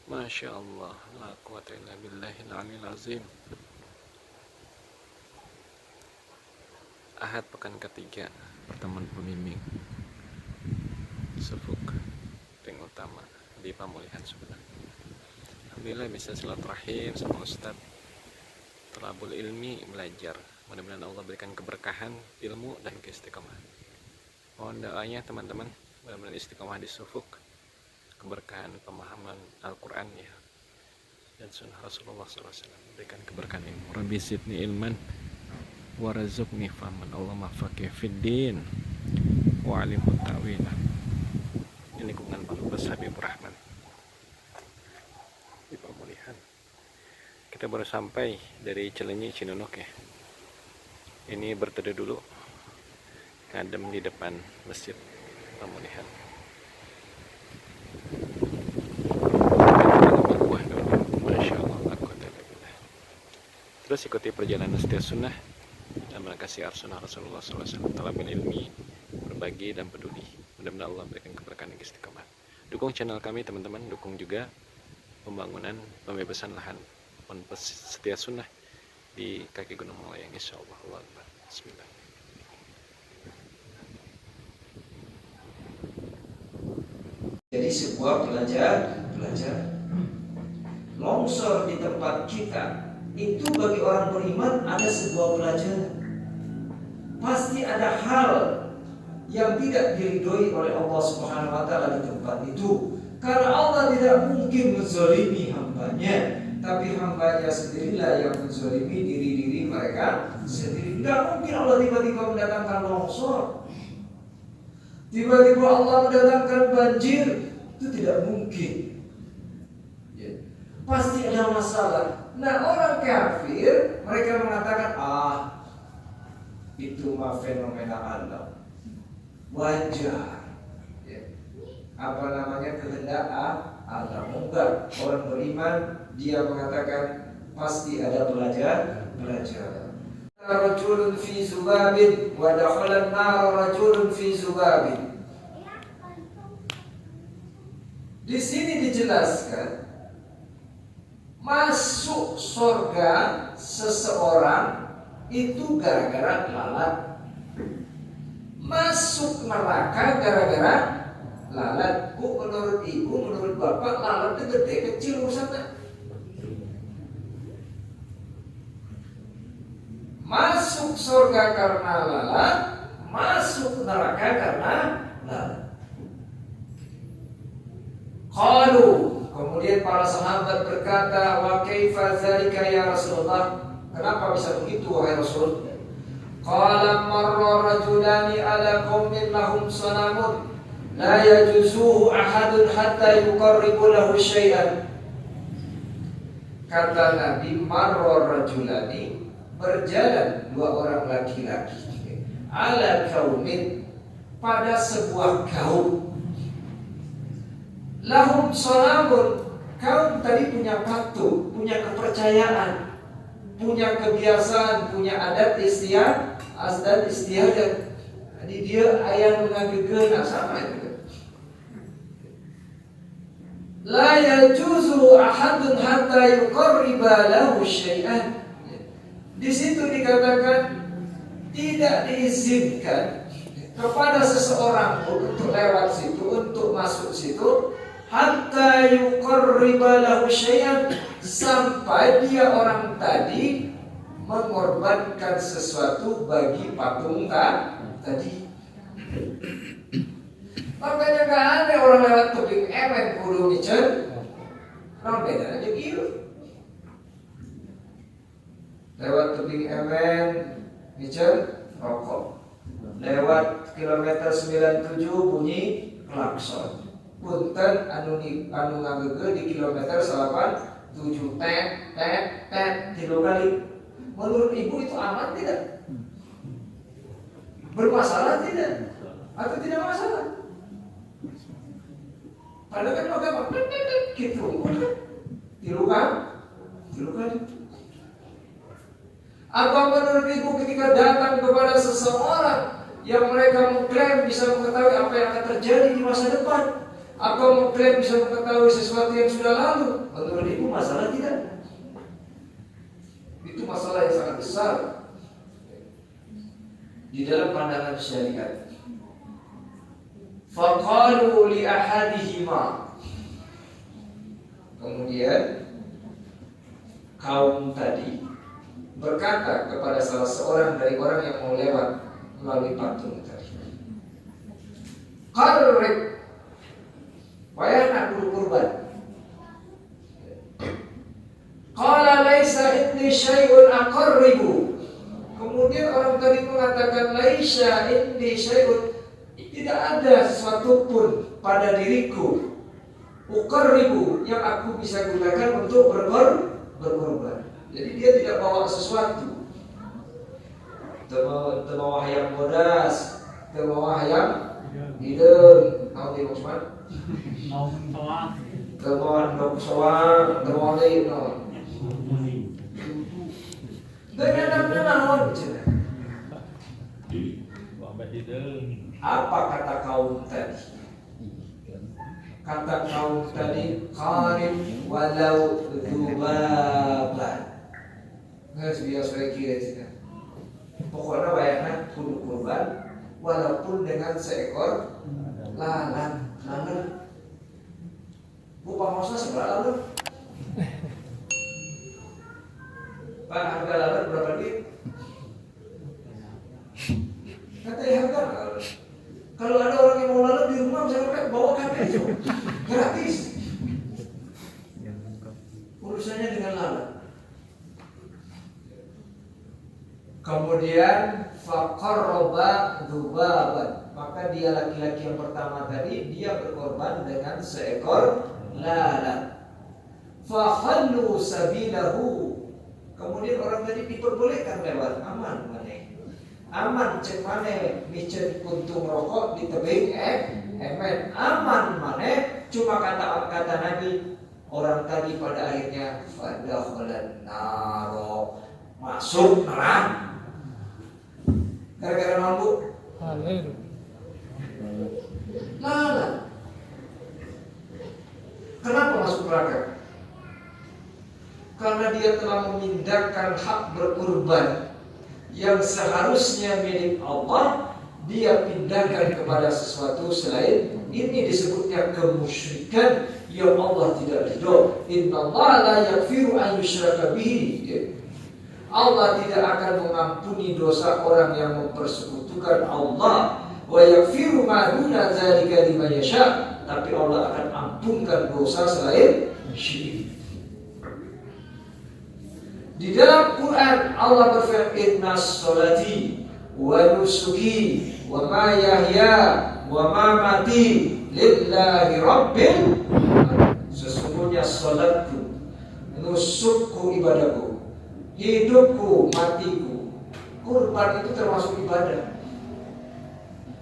Masya Allah, la quwata illa billahil aliyil azim. Ahad pekan ketiga, pertemuan pembimbing Sufuk ring utama di pemulihan sebenarnya. Alhamdulillah bisa silaturahim sama Ustadz Thalabul Ilmi, belajar. Mudah-mudahan Allah berikan keberkahan ilmu dan keistiqomahan. Mohon doanya teman-teman, mudah-mudahan istiqomah di Sufuk, keberkahan pemahaman Al-Quran ya dan sunnah Rasulullah SAW, berikan keberkahan ilmu. Rabbi zidni ilman warazukni fahman, Allahumma faqih fiddin wa alimhu ta'wila. Ini lingkungan Palubas Habibur Rahman di pemulihan. Kita baru sampai dari Cilenyi Cinunuk ya. Ini berteduh dulu, ngadem di depan masjid pemulihan. Terus ikuti perjalanan setia sunnah dan mengasih sunnah Rasulullah SAW, talabul ilmi, berbagi dan peduli. Mudah-mudahan Allah berikan keberkahan dan istiqomah. Dukung channel kami teman-teman, dukung juga pembangunan pembebasan lahan ponpes setia sunnah di kaki Gunung Melayang, insya Allah. Bismillah. Jadi sebuah pelajaran longsor di tempat kita itu bagi orang beriman ada sebuah pelajaran. Pasti ada hal yang tidak diridhoi oleh Allah Subhanahu wa taala di tempat itu. Karena Allah tidak mungkin menzalimi hambanya, tapi hambanya sendirilah yang menzalimi diri mereka sendiri. Tidak mungkin Allah tiba-tiba mendatangkan longsor, tiba-tiba Allah mendatangkan banjir, itu tidak mungkin. Pasti ada masalah. Nah, orang kafir mereka mengatakan itu mah fenomena alam, wajar, ya. Apa namanya, kehendak alam. Enggak, orang beriman dia mengatakan pasti ada pelajaran. Rajulun fi zubabin wa dakhala an-nar rajulun fi zubabin. Di sini dijelaskan masuk surga seseorang itu gara-gara lalat, masuk neraka gara-gara lalat. Bu, menurut ibu, menurut bapak, lalat itu gede kecil urusannya? Masuk surga karena lalat, masuk neraka karena lalat. Qalu, kemudian para sahabat berkata, wa kaifa dzalika ya Rasulullah? Kenapa bisa begitu wahai Rasul? Qala marra rajulani ala qaumin lahum sanamun la yajuzuhu ahadun hatta yuqarribu lahu syai'an. Kata Nabi, marra rajulani, berjalan dua orang laki-laki ala qaumin, pada sebuah kaum. Lahum sanamun, kaum tadi punya patung, punya kepercayaan, punya kebiasaan, punya adat istiadat. Jadi dia ayam mengagegeuna sama itu. La yajuzu ahadun hatta yuqarriba lahu syai'an. Di situ dikatakan tidak diizinkan kepada seseorang untuk lewat situ, untuk masuk situ, hatta yuqarriba lahu syai'an, sampai dia orang tadi mengorbankan sesuatu bagi patung tadi. Makanya gak ada orang lewat tebing emen kudu micen, orang beda aja gitu. Lewat tebing emen micen rokok, lewat kilometer 97 bunyi klakson. Punten anu ngagege di kilometer 87 tet 3 kali. Menurut ibu itu aman tidak? Bermasalah tidak? Atau tidak masalah? Padahal kan agama gitu, tilu kali. Apa menurut ibu ketika datang kepada seseorang yang mereka mengklaim bisa mengetahui apa yang akan terjadi di masa depan, Apa mengklaim bisa mengetahui sesuatu yang sudah lalu? Menurut ibu masalah tidak? Itu masalah yang sangat besar di dalam pandangan syariat. Faqalu li ahadihima. Kemudian kaum tadi berkata kepada salah seorang dari orang yang mau lewat melalui patung tadi, qarrib, wayana kurban. Qala laisa inni syai'un aqarribu. Kemudian orang tadi mengatakan laisa inni syai'un, tidak ada sesuatu pun pada diriku uqarribu yang aku bisa gunakan untuk berkorban. Jadi dia tidak bawa sesuatu. Terbawa hayam bodas, terbawa hayam hidung, tahu dia maksudnya? Terbawa dok sawang, terbawa lain, dengan apa kata kaum tadi? Kata kaum tadi qarib walau dzubaban. Nggak biasa kira kita. Pokoknya wayahna kudu kurban walaupun dengan seekor lalat. Lalat. Bu pamosna seberapa lalat? Pak, harga lalat berapa duit? Katanya harga kalau ada orang yang mau lalat di rumah misalnya bawa kakek itu gratis. Urusannya dengan lalat. Kemudian faqarraba dzubaban, maka dia laki-laki yang pertama tadi dia berkorban dengan seekor lalat. Fakhallu sabilahu, kemudian orang tadi diperbolehkan lewat, aman maneh. Aman cek maneh micen kuntung rokok di tebing emen aman maneh, cuma kata Nabi orang tadi pada akhirnya fadakhalan naro, masuk neraka. Gara-gara mampu lalat. Kenapa masuk neraka? Karena dia telah memindahkan hak berkurban yang seharusnya milik Allah, dia pindahkan kepada sesuatu selain. Ini disebutnya kemusyrikan yang Allah tidak ridho. Innallaha la yaghfiru an yushraka bihi. Allah tidak akan mengampuni dosa orang yang mempersekutukan Allah. Wa yaghfiru ma duna dzalika liman yasha, tapi Allah akan ampunkan dosa selain syirik. Di dalam Quran Allah berfirman, inna sholati wa nusuki wa ma yahya wa mamati lillahi rabbil alamin. Sesungguhnya salatku, nusukku ibadahku, hidupku, matiku. Kurban itu termasuk ibadah.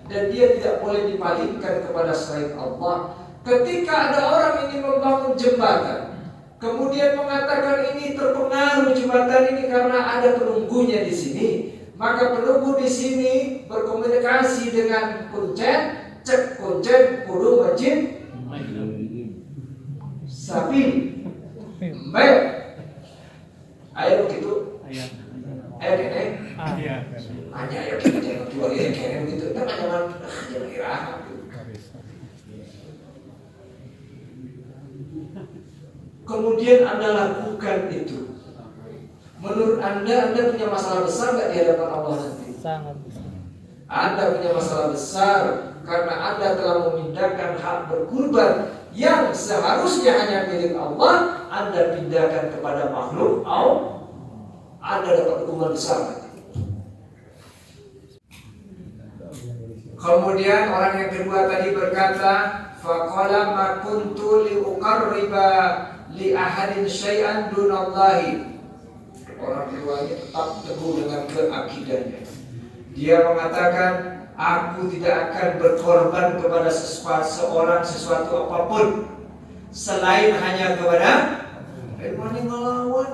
Dan dia tidak boleh dipalingkan kepada selain Allah. Ketika ada orang ingin membangun jembatan, kemudian mengatakan ini terpengaruh jembatan ini karena ada penunggunya di sini, maka penunggu di sini berkomunikasi dengan kuncen, cek kuncen kudu masjid sapi, mbak, ayo begitu, ayo kene, hanya ayo kita jangan jual ini kene begitu, kita jangan iraha. Kemudian Anda lakukan itu. Menurut Anda punya masalah besar nggak di hadapan Allah nanti? Sangat besar. Anda punya masalah besar karena Anda telah memindahkan hak berkurban yang seharusnya hanya milik Allah, Anda pindahkan kepada makhluk Allah. Anda dapat hukuman besar nanti. Kemudian orang yang kedua tadi berkata, faqala ma kuntu li uqarriba li ahadin syai'an dunallahi. Orang kedua ini tetap teguh dengan keakidahnya. Dia mengatakan, aku tidak akan berkorban kepada sesuatu apapun selain hanya kepada Iman yang ngelawan.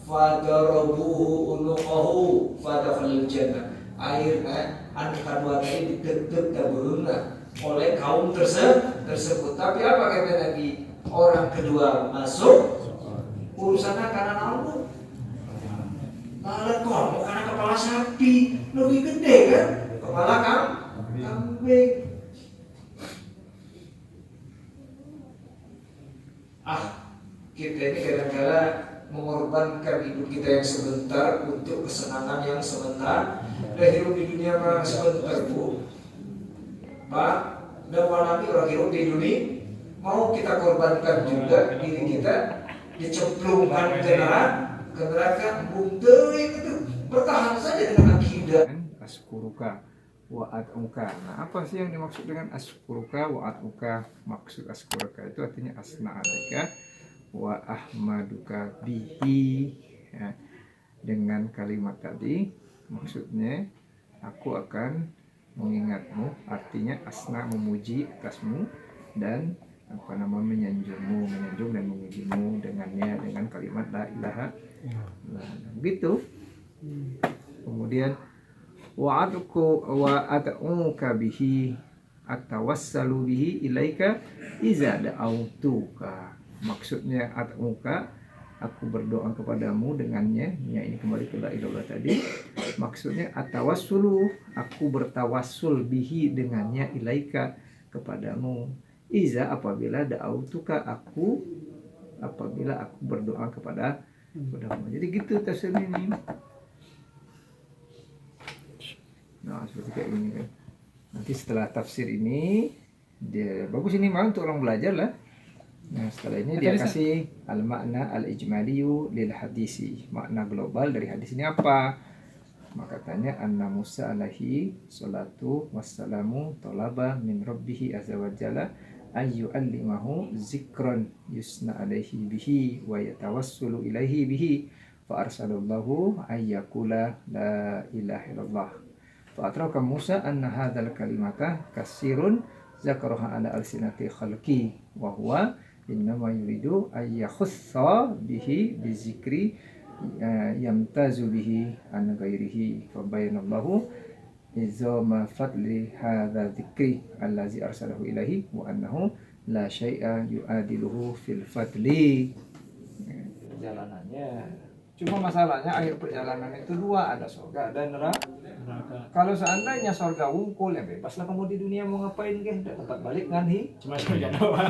Fadarabuhu unuqahu fadakhalil jannah. Akhirnya anu kadua tadi dideg-deg dabeunna oleh kaum tersebut. tersebut. Tapi apa kata Nabi? Orang kedua masuk urusannya karena Allah. Lalat kamu karena kepala sapi lebih gede kan? Kepala kambing. Kita ini kadang-kadang mengorbankan hidup kita yang sebentar untuk kesenangan yang sebentar. Dan hidup di dunia memang sebentar, Bu. Pak, dan walami orang hidup di dunia mau kita korbankan juga diri kita dicemplungkan ke neraka bumi itu bertahan saja dengan akidah. Askuruka wa at'uka. Nah, apa sih yang dimaksud dengan askuruka wa at'uka? Maksud askuruka itu artinya asna alaika wa ahmaduka bihi. Ya, dengan kalimat tadi maksudnya aku akan mengingatmu, artinya asna memuji atasmu dan menyanjung dan memujimu dengannya dengan kalimat la ilaha illallah. Begitu. Kemudian wa at'uka bihi atawassalu bihi ilaika iza da'autuka. Maksudnya at'uka, aku berdoa kepadamu dengannya. Ya, ini kembali ke la ilallah tadi. Maksudnya atawassulu, aku bertawassul bihi dengannya ilaika kepadamu. Iza apabila da'autuka, apabila aku berdoa kepadamu. Jadi gitu tafsir ini. Nah, seperti kayak ini kan. Nanti setelah tafsir ini dia bagus ini mah untuk orang belajar lah. Nah, setelah ini dia kasih al-makna al-ijmaliyu lil hadisi. Makna global dari hadis ini apa? Maka katanya anna Musa alaihi salatu wassalamu talaba min rabbih azza wa jalla ayyu allimahu zikran yusna alaihi bihi wa yatawassulu ilaihi bihi fa arsalallahu ayyakula la ilaha illallah. Fa atraka Musa anna hadzal kalimata kasirun zakaraha ala alsinati khalqi wa huwa innama yuridu ayyakhussa bihi bizikri yamtazu bihi an ghairihi fa bayanallahu izama fadli hadza dzikri allazi arsalahu ilaihi wa annahu la syai'a yu'adiluhu fil fadli. Perjalanannya cuma masalahnya akhir perjalanan itu dua, ada surga dan neraka. Kalau seandainya surga wungkul ya bebaslah kamu di dunia mau ngapain ke, ada tempat balik kan cuma surga doang.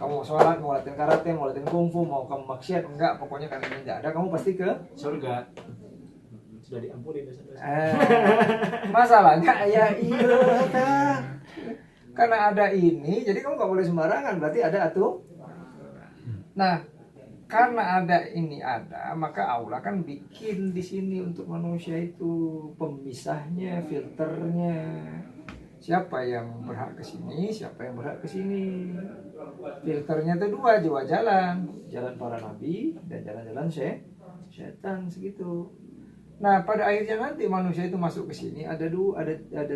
Kamu mau sholat, mau latihan karate, mau latihan kungfu, mau kamu maksiat, enggak, pokoknya karena ini enggak ada, kamu pasti ke surga. Sudah diampuni dosa-dosa. Masalahnya ya iya, karena ada ini, jadi kamu nggak boleh sembarangan, berarti ada atuh. Nah, karena ada ini ada, maka Allah kan bikin di sini untuk manusia itu pemisahnya, filternya. Siapa yang berhak ke sini, siapa yang berhak ke sini. Filternya itu dua, dua jalan para nabi dan jalan-jalan setan segitu. Nah, pada akhirnya nanti manusia itu masuk ke sini ada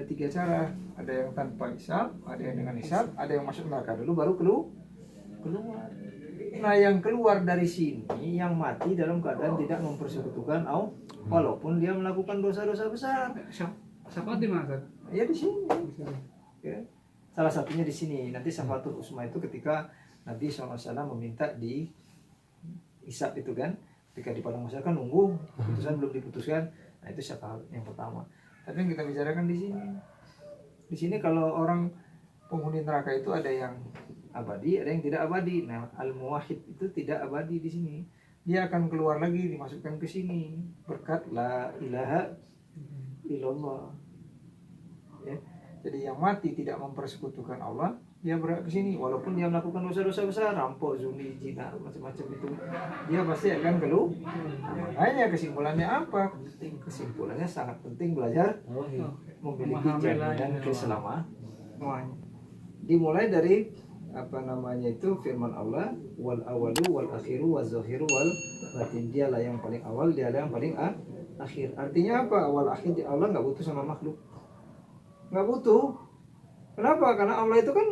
tiga cara. Ada yang tanpa hisab, ada yang dengan hisab, ada yang masuk neraka dulu baru keluar. Nah, yang keluar dari sini yang mati dalam keadaan tidak mempersekutukan Allah walaupun dia melakukan dosa-dosa besar. Siapa di mana? Ya di sini. Ya. Salah satunya di sini. Nanti Syafaatul Uzma itu ketika Nabi SAW meminta di hisab itu kan, ketika di padang mahsyar kan nunggu putusan belum diputuskan. Nah, itu syafaat yang pertama. Tapi yang kita bicarakan di sini. Di sini kalau orang penghuni neraka itu ada yang abadi, ada yang tidak abadi. Nah, al-muwahhid itu tidak abadi di sini. Dia akan keluar lagi dimasukkan ke sini berkat la ilaha illallah. Ya. Jadi yang mati tidak mempersekutukan Allah, dia berhak ke sini walaupun dia melakukan dosa-dosa besar, rampok, zina, zina, macam-macam itu. Dia pasti akan keluar. Makanya kesimpulannya apa? Kesimpulannya sangat penting belajar memiliki jaminan keselamatan. Dimulai dari firman Allah, wal awalu wal akhiru wal zahiru wal batin. Dialah yang paling awal, dialah yang paling akhir. Artinya apa? Awal akhir Allah nggak butuh sama makhluk, nggak butuh. Kenapa? Karena Allah itu kan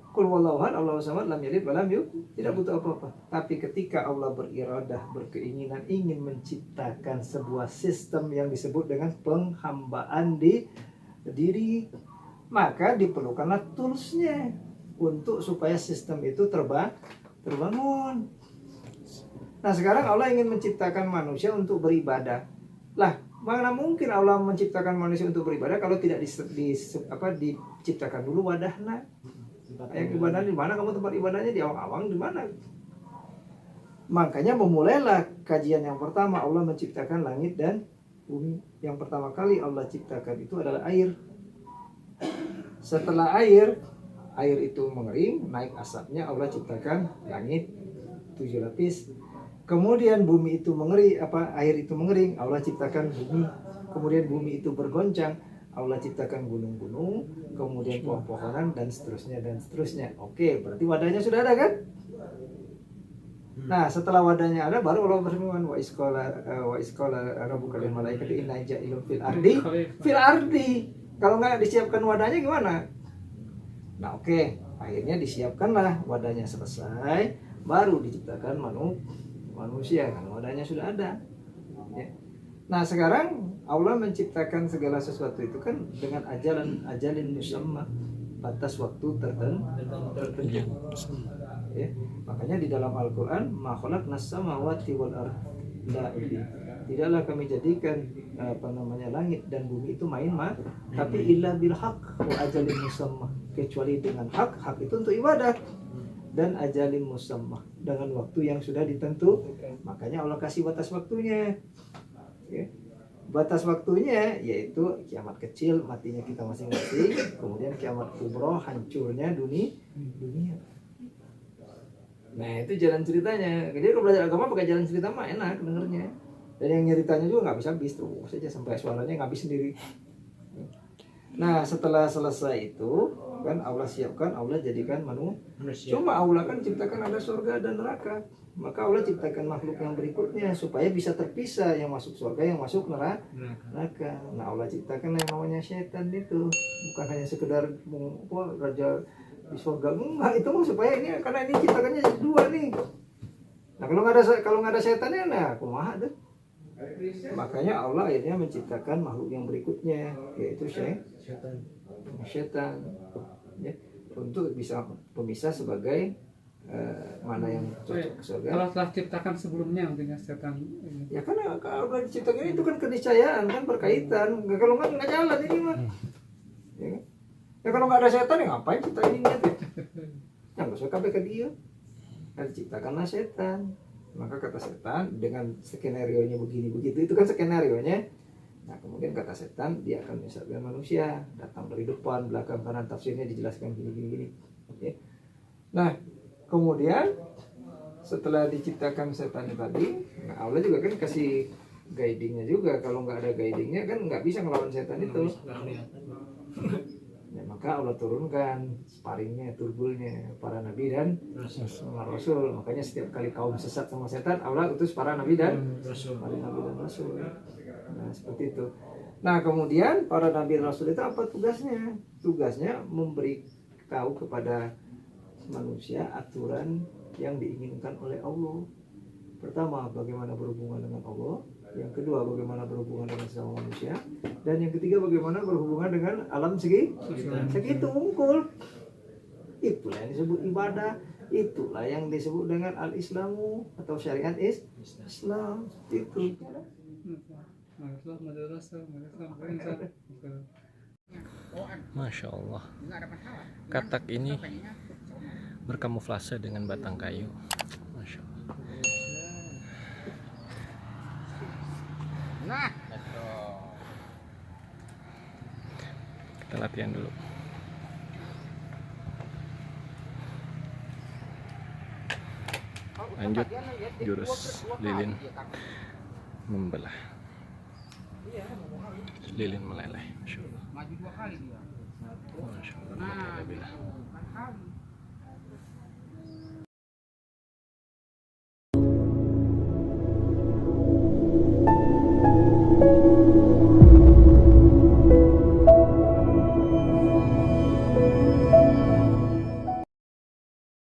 qul huwallahu ahad, Allahu samad, lam yalid wa lam yulad, tidak butuh apa-apa. Tapi ketika Allah beriradah, berkeinginan ingin menciptakan sebuah sistem yang disebut dengan penghambaan di diri maka diperlukanlah toolsnya untuk supaya sistem itu terbangun. Nah sekarang Allah ingin menciptakan manusia untuk beribadah. Lah mana mungkin Allah menciptakan manusia untuk beribadah kalau tidak diciptakan dulu wadahnya. Yang ibadah di mana, kamu tempat ibadahnya di awang-awang di mana? Makanya memulailah kajian yang pertama, Allah menciptakan langit dan bumi. Yang pertama kali Allah ciptakan itu adalah air. Setelah air itu mengering, naik asapnya, Allah ciptakan langit 7 lapis. Kemudian bumi itu air itu mengering, Allah ciptakan bumi. Kemudian bumi itu bergoncang, Allah ciptakan gunung-gunung, kemudian pohon-pohonan dan seterusnya dan seterusnya. Oke, berarti wadahnya sudah ada kan? Nah, setelah wadahnya ada baru Allah berfirman wa isqala rabbuka lil malaikati inna ja'ilun fil ardi. Kalau nggak disiapkan wadahnya gimana? Nah, oke, akhirnya disiapkanlah wadahnya selesai, baru diciptakan manusia kan wadahnya sudah ada. Ya. Nah, sekarang Allah menciptakan segala sesuatu itu kan dengan ajalin musamma, batas waktu tertentu. Ya. Makanya di dalam Al-Qur'an ma khalaqnas samawati wal arda tidaklah kami jadikan langit dan bumi itu main-main, tapi illa bil haqq wa ajalin musamma, kecuali dengan hak itu untuk ibadah, dan ajalin musamma dengan waktu yang sudah ditentukan. Makanya Allah kasih batas waktunya. Ya. Batas waktunya yaitu kiamat kecil, matinya kita masing-masing, kemudian kiamat kubro, hancurnya dunia. Nah itu jalan ceritanya. Jadi kalau belajar agama pakai jalan cerita mah enak dengernya. Dan yang nyeritanya juga nggak bisa habis terus saja sampai suaranya nggak habis sendiri. Nah setelah selesai itu kan Allah siapkan, Allah jadikan manusia. Cuma Allah kan ciptakan ada surga dan neraka. Maka Allah ciptakan makhluk yang berikutnya supaya bisa terpisah, yang masuk surga, yang masuk neraka. Nah Allah ciptakan yang namanya setan itu, bukan hanya sekedar raja di surga, enggak, itu supaya ini karena ini ciptakannya dua nih. Nah kalau nggak ada setannya, nah kumaha deh. Makanya Allah akhirnya menciptakan makhluk yang berikutnya, yaitu setan, ya, untuk bisa pemisah sebagai mana yang cocok ke surga. Kalau telah ciptakan sebelumnya mungkin setan. Ya kan kalau udah diciptakan itu kan keniscayaan kan berkaitan. Kalau nggak jalan ini mah. Ya kan? Ya kalau nggak ada setan ya ngapain kita ini niat ya? Yang nggak suka ke dia. Nah, diciptakanlah setan. Maka kata setan dengan skenario-nya begini begitu itu kan skenario-nya. Nah kemudian kata setan dia akan menyesatkan manusia, datang dari depan, belakang, kanan, tafsirnya dijelaskan gini. Okay. Nah kemudian setelah diciptakan setan tadi, nah Allah juga kan kasih guidingnya juga. Kalau nggak ada guidingnya kan nggak bisa ngelawan setan itu. Ya, maka Allah turunkan sparingnya, turbulnya para nabi dan rasul. Makanya setiap kali kaum sesat sama setan, Allah utus para nabi dan rasul. Nah seperti itu. Nah kemudian para nabi dan rasul itu apa tugasnya? Tugasnya memberi tahu kepada manusia aturan yang diinginkan oleh Allah. Pertama, bagaimana berhubungan dengan Allah. Yang kedua, bagaimana berhubungan dengan sesama manusia. Dan yang ketiga, bagaimana berhubungan dengan alam segitu unggul. Itulah yang disebut ibadah. Itulah yang disebut dengan al-islamu atau syariat Islam. Itu. Masya Allah. Katak ini berkamuflase dengan batang kayu. Masya Allah. Nah, Kita latihan dulu. Lanjut jurus lilin membelah. Lilin meleleh. Masya Allah. maju 2 kali dia. Masya Allah. Nah, Alhamdulillah. kali.